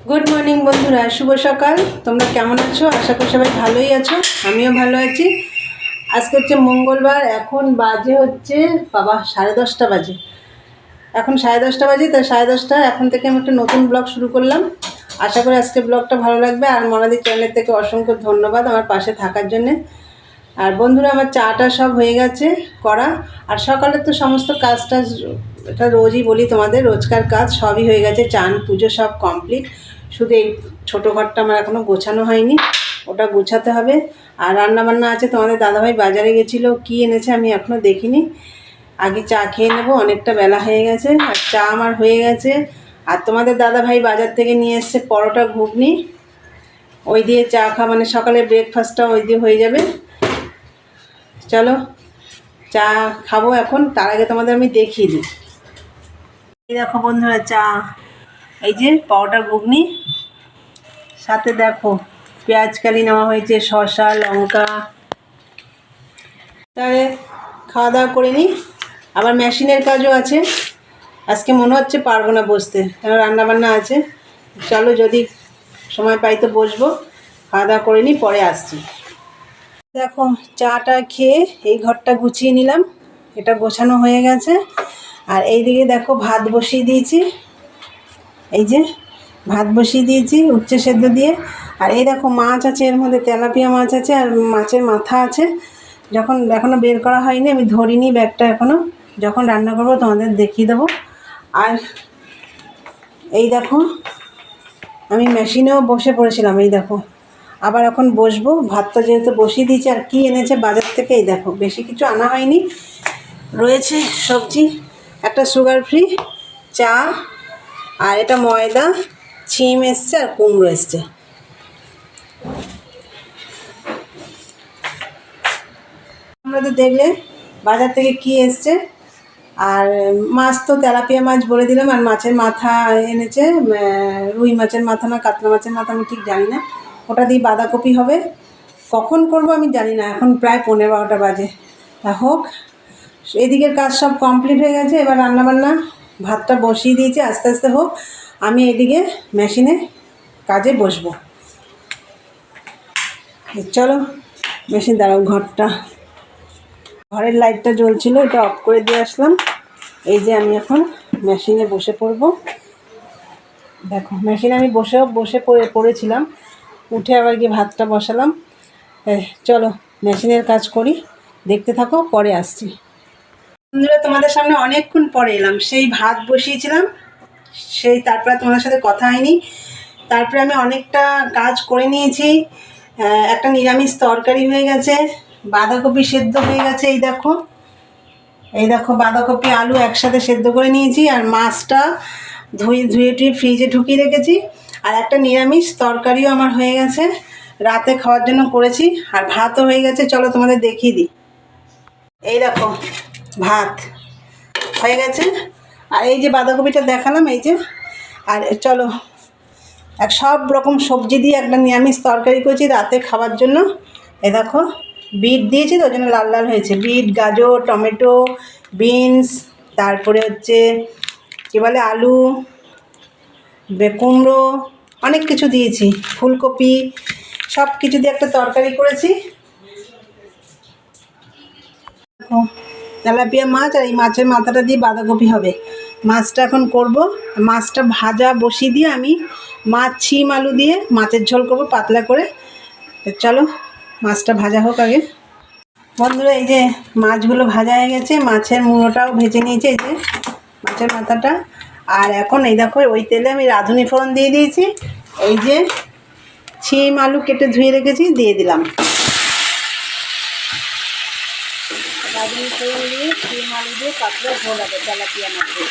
Good morning বন্ধুরা, শুভ সকাল। তোমরা কেমন আছো? আশা করি সবাই ভালোই আছো, আমিও ভালো আছি। আজকে হচ্ছে মঙ্গলবার, এখন বাজে হচ্ছে বাবা 10:30 বাজে। এখন 10:30 বাজে, তাই 10:30 এখন থেকে আমি একটা নতুন ব্লগ শুরু করলাম। আশা করি আজকে ব্লগটা ভালো লাগবে। আর মনাদি চ্যানেল থেকে অসংখ্য ধন্যবাদ আমার পাশে থাকার জন্যে। আর বন্ধুরা, আমার চাটা সব হয়ে গেছে করা। আর সকালে তো সমস্ত কাজটা, এটা রোজই বলি তোমাদের, রোজকার কাজ সবই হয়ে গেছে। চান পুজো সব কমপ্লিট, শুধু এই ছোটো ঘরটা আমার এখনও গোছানো হয়নি, ওটা গোছাতে হবে। আর রান্নাবান্না আছে, তোমাদের দাদাভাই বাজারে গেছিলো, কী এনেছে আমি এখনও দেখিনি। আগে চা খেয়ে নেবো, অনেকটা বেলা হয়ে গেছে। আর চা আমার হয়ে গেছে। আর তোমাদের দাদাভাই বাজার থেকে নিয়ে এসছে পরোটা ঘুগনি, ওই দিয়ে চা মানে সকালে ব্রেকফাস্টটা ওই দিয়ে হয়ে যাবে। চলো চা খাবো এখন, তার আগে তোমাদের আমি দেখিয়ে দিই। এই দেখো বন্ধুরা, চা, এই যে পরোটা ঘুগনি, সাথে দেখো পেঁয়াজ কালি নেওয়া হয়েছে, শসা লঙ্কা। তাহলে খাওয়া দাওয়া করে নিই। আবার মেশিনের কাজও আছে, আজকে মনে হচ্ছে পারবো না বসতে, কেন রান্নাবান্না আছে। চলো যদি সময় পাই তো বসবো। খাওয়া দাওয়া করে নিই, পরে আসছি। দেখো চাটা খেয়ে এই ঘরটা গুছিয়ে নিলাম, এটা গোছানো হয়ে গেছে। আর এই দিকে দেখো ভাত বসিয়ে দিয়েছি, এই যে ভাত বসিয়ে দিয়েছি উচ্ছে সেদ্ধ দিয়ে। আর এই দেখো মাছ আছে, এর মধ্যে তেলাপিয়া মাছ আছে আর মাছের মাথা আছে। যখন এখনও বের করা হয়নি, আমি ধরিনি ব্যাগটা এখনও, যখন রান্না করবো তোমাদের দেখিয়ে দেবো। আর এই দেখো আমি মেশিনেও বসে পড়েছিলাম, এই দেখো আবার এখন বসবো। ভাতটা যেহেতু বসিয়ে দিয়েছি। আর কি এনেছে বাজার থেকে, এই দেখো বেশি কিছু আনা হয়নি, রয়েছে সবজি, একটা সুগার ফ্রি চা, আর এটা ময়দা, ছিম এসছে আর কুমড়ো এসছে। আমরা তো দেখলে বাজার থেকে কি এসছে। আর মাছ তো তেলাপিয়া মাছ বলে দিলাম, আর মাছের মাথা এনেছে, রুই মাছের মাথা না কাতলা মাছের মাথা আমি ঠিক জানি না। ওটা দিয়ে বাঁধাকপি হবে, কখন করব আমি জানি না। এখন প্রায় 11:30 বাজে। তা হোক, এদিকের কাজ সব কমপ্লিট হয়ে গেছে। এবার রান্নাবান্না, ভাতটা বসিয়ে দিয়েছি, আস্তে আস্তে হোক, আমি এদিকে মেশিনে কাজে বসবো। চলো মেশিন দাঁড়াও, ঘরের লাইটটা জ্বলছিল, এটা অফ করে দিয়ে আসলাম। এই যে আমি এখন মেশিনে বসে পড়ব। দেখো মেশিনে আমি বসে পড়েছিলাম, উঠে আবার গিয়ে ভাতটা বসালাম। চলো মেশিনের কাজ করি, দেখতে থাকো, পরে আসছি। বন্ধুরা, তোমাদের সামনে অনেকক্ষণ পরে এলাম, সেই ভাত বসিয়েছিলাম, সেই তারপরে তোমাদের সাথে কথা হয়নি। তারপরে আমি অনেকটা কাজ করে নিয়েছি। একটা নিরামিষ তরকারি হয়ে গেছে, বাঁধাকপি সেদ্ধ হয়ে গেছে, এই দেখো বাঁধাকপি আলু একসাথে সেদ্ধ করে নিয়েছি। আর মাছটা ধুয়ে ফ্রিজে ঢুকিয়ে রেখেছি। আর একটা নিরামিষ তরকারিও আমার হয়ে গেছে, রাতে খাওয়ার জন্য করেছি। আর ভাতও হয়ে গেছে, চলো তোমাদের দেখিয়ে দিই। এই দেখো ভাত হয়ে গেছে, আর এই যে বাঁধাকপিটা দেখালাম, এই যে। আর চলো সব রকম সবজি দিয়ে একটা নিরামিষ তরকারি করেছি রাতে খাওয়ার জন্য। এ দেখো বিট দিয়েছি তো, ওই জন্য লাল লাল হয়েছে। বিট, গাজর, টমেটো, বিনস, তারপরে হচ্ছে কী বলে আলু, কুমড়ো, অনেক কিছু দিয়েছি, ফুলকপি, সব কিছু দিয়ে একটা তরকারি করেছি। দেখো তেলাপিয়া মাছ, আর এই মাছের মাথাটা দিয়ে বাঁধাকপি হবে। মাছটা এখন করব, মাছটা ভাজা বসিয়ে দিয়ে আমি মাছ ছিম আলু দিয়ে মাছের ঝোল করব পাতলা করে। চলো মাছটা ভাজা হোক আগে। বন্ধুরা, এই যে মাছগুলো ভাজা হয়ে গেছে, মাছের মুড়োটাও ভেজে নিয়েছি, এই যে মাছের মাথাটা। আর এখন এই দেখো ওই তেলে আমি রাঁধুনি ফোড়ন দিয়ে দিয়েছি, এই যে ছিম আলু কেটে ধুয়ে রেখেছি দিয়ে দিলাম। রাঁধুনি ফোড়ন দিয়ে ছিম আলু দিয়ে পাতলা ঝোল হবে তেলাপিয়া মাছের।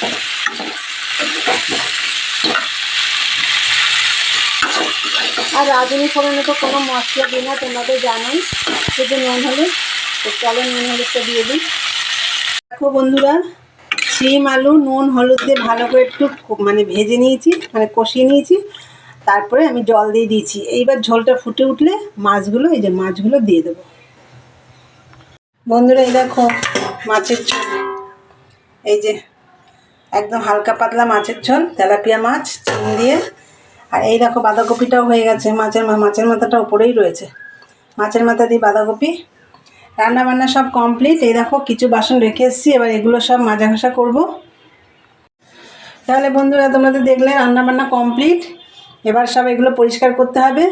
আর রাঁধুনি ফোড়নে তো কোনো মশলা দিই না, তোমরা তো জানোই, শুধু নুন হলুদ। তো চলো নুন হলুদটা দিয়ে দিই। দেখো বন্ধুরা, শিম আলু নুন হলুদ দিয়ে ভালো করে একটু মানে ভেজে নিয়েছি, মানে কষিয়ে নিয়েছি। তারপরে আমি জল দিয়ে দিয়েছি। এইবার ঝোলটা ফুটে উঠলে মাছগুলো, এই যে মাছগুলো দিয়ে দেবো। বন্ধুরা, এই দেখো মাছের ঝোল, এই যে একদম হালকা পাতলা মাছের ঝোল, তেলাপিয়া মাছ চিন দিয়ে। আর এই দেখো বাঁধাকপিটাও হয়ে গেছে, মাছের মাথাটা উপরেই রয়েছে, মাছের মাথা দিয়ে বাঁধাকপি। রান্না বান্না সব কমপ্লিট। এই দেখো কিছু বাসন রেখে এসেছি, এবার এগুলো সব মাজা ঘষা করবো। তাহলে বন্ধুরা তোমরা তো দেখলে রান্নাবান্না কমপ্লিট, এবার সব এগুলো পরিষ্কার করতে হবে।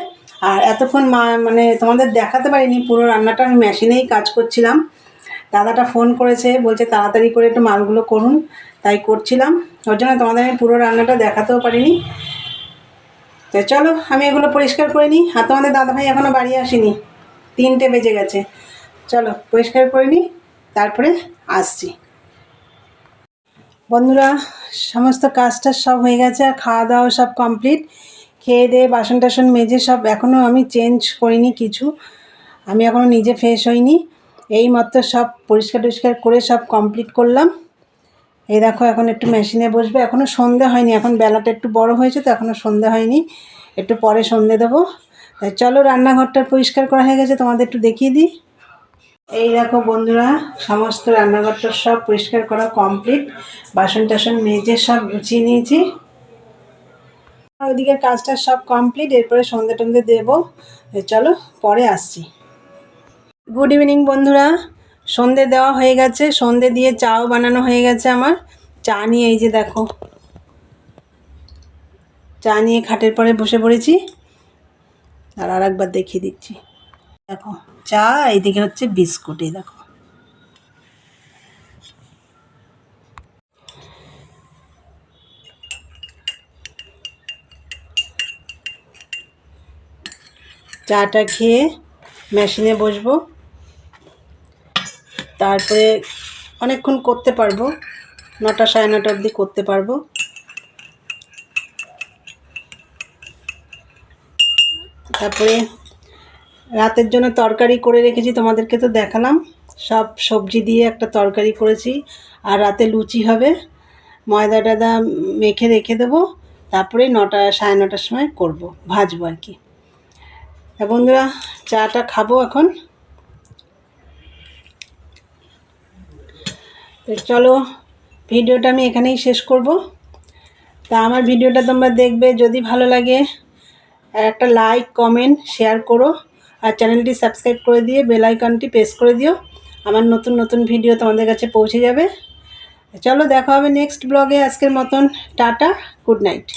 আর এতক্ষণ মানে তোমাদের দেখাতে পারিনি পুরো রান্নাটা, আমি মেশিনেই কাজ করছিলাম। দাদাটা ফোন করেছে, বলছে তাড়াতাড়ি করে একটু মালগুলো করুন, তাই করছিলাম, ওর জন্য তোমাদের আমি পুরো রান্নাটা দেখাতেও পারিনি। তো চলো আমি এগুলো পরিষ্কার করে নিই। আর তোমাদের দাদাভাই এখনও বাড়ি আসেনি, 3টে বেজে গেছে। চলো পরিষ্কার করে নিই, তারপরে আসছি। বন্ধুরা সমস্ত কাজটা সব হয়ে গেছে, আর খাওয়া দাওয়া সব কমপ্লিট। খেয়ে দিয়ে বাসন টাসন মেজে সব, এখনও আমি চেঞ্জ করিনি কিছু, আমি এখনও নিজে ফ্রেশ হইনি। এই মাত্র সব পরিষ্কার টরিষ্কার করে সব কমপ্লিট করলাম। এই দেখো এখন একটু মেশিনে বসবে, এখনও সন্ধে হয়নি, এখন বেলাটা একটু বড় হয়েছে তো এখনও সন্ধে হয়নি, একটু পরে সন্ধে দেবো। তাই চলো রান্নাঘরটা পরিষ্কার করা হয়ে গেছে, তোমাদের একটু দেখিয়ে দিই। এই দেখো বন্ধুরা সমস্ত রান্নাঘরটা সব পরিষ্কার করা কমপ্লিট, বাসন টাসন মেজে সব গুছিয়ে নিয়েছি। ওইদিকে কাজটা সব কমপ্লিট, এরপরে সন্ধে টন্ধে দেবো। চলো পরে আসছি। গুড ইভিনিং বন্ধুরা, সন্ধে দেওয়া হয়ে গেছে, সন্ধে দিয়ে চাও বানানো হয়ে গেছে আমার। চা নিয়ে এই যে দেখো, চা নিয়ে খাটের পরে বসে পড়েছি। আর একবার দেখিয়ে দিচ্ছি, দেখো চা, এইদিকে হচ্ছে বিস্কুট। এই দেখো চাটা খেয়ে মেশিনে বসবো, তারপরে অনেকক্ষণ করতে পারবো, 9টা সাড়ে 9টা অবধি করতে পারবো। তারপরে রাতের জন্য তরকারি করে রেখেছি, তোমাদেরকে তো দেখালাম, সব সবজি দিয়ে একটা তরকারি করেছি। আর রাতে লুচি হবে, ময়দা টয়দা মেখে রেখে দেবো, তারপরে 9টা সাড়ে 9টার সময় করব, ভাজবো আর কি। তা বন্ধুরা চাটা খাবো এখন। তো চলো ভিডিওটা আমি এখানেই শেষ করব। তা আমার ভিডিওটা তোমরা দেখবে, যদি ভালো লাগে একটা লাইক কমেন্ট শেয়ার করো, আর চ্যানেলটি সাবস্ক্রাইব করে দিয়ে বেল আইকনটি প্রেস করে দিও, আমার নতুন নতুন ভিডিও তোমাদের কাছে পৌঁছে যাবে। চলো দেখা হবে নেক্সট ব্লগে, আজকের মতন টাটা, গুড নাইট।